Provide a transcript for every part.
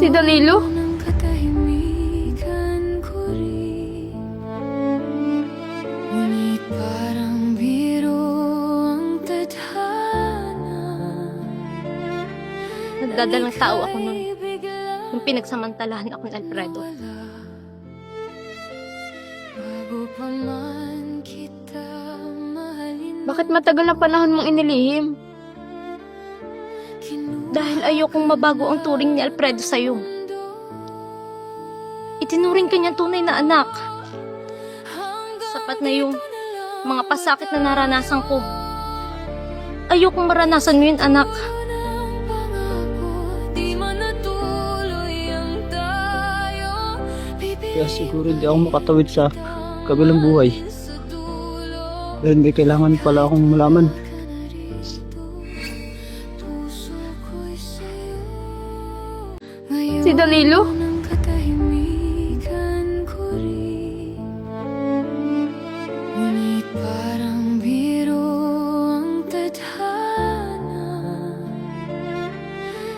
Si Danilo? ng katahimikan ko rin. Ngunit parang biro ang tadhana. Nagdadalang tao ako nun. Nung pinagsamantalahan ako ni Alfredo. Bago pa man kita mahalin, Bakit matagal na panahon mong inilihim? Dahil ayokong mabago ang turing ni Alfredo sa'yo. Itinuring ka niyang tunay na anak. Sapat na yung mga pasakit na naranasan ko. Ayokong maranasan mo yun, anak. di man natuloy ang tayo. Kaya siguro di ako makatawid sa kabilang buhay. Sa dulo Dahil may kailangan pala akong malaman. puso ko'y sa'yo. Ngayon Si Danilo? ng katahimikan ko rin. Ngunit parang biro ang tadhana.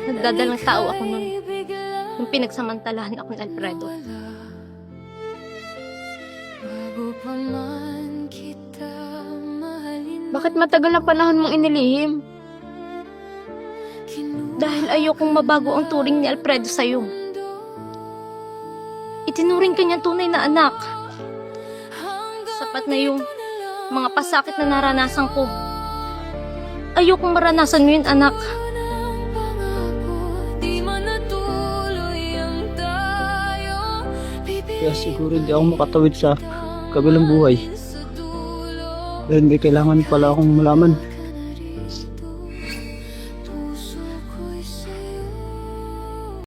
Nagdadalang tao ako nun. Nung pinagsamantalahan ako ni Alfredo. Bago pa man kita mahalin, Bakit matagal na panahon mong inilihim? Dahil ayokong mabago ang turing ni Alfredo sa'yo. Itinuring ka niyang tunay na anak. Sapat na yung mga pasakit na naranasan ko. Ayokong maranasan mo yun, anak. di man natuloy ang tayo. Kaya siguro di ako makatawid sa kabilang buhay. Sa dulo Dahil may kailangan pala akong malaman.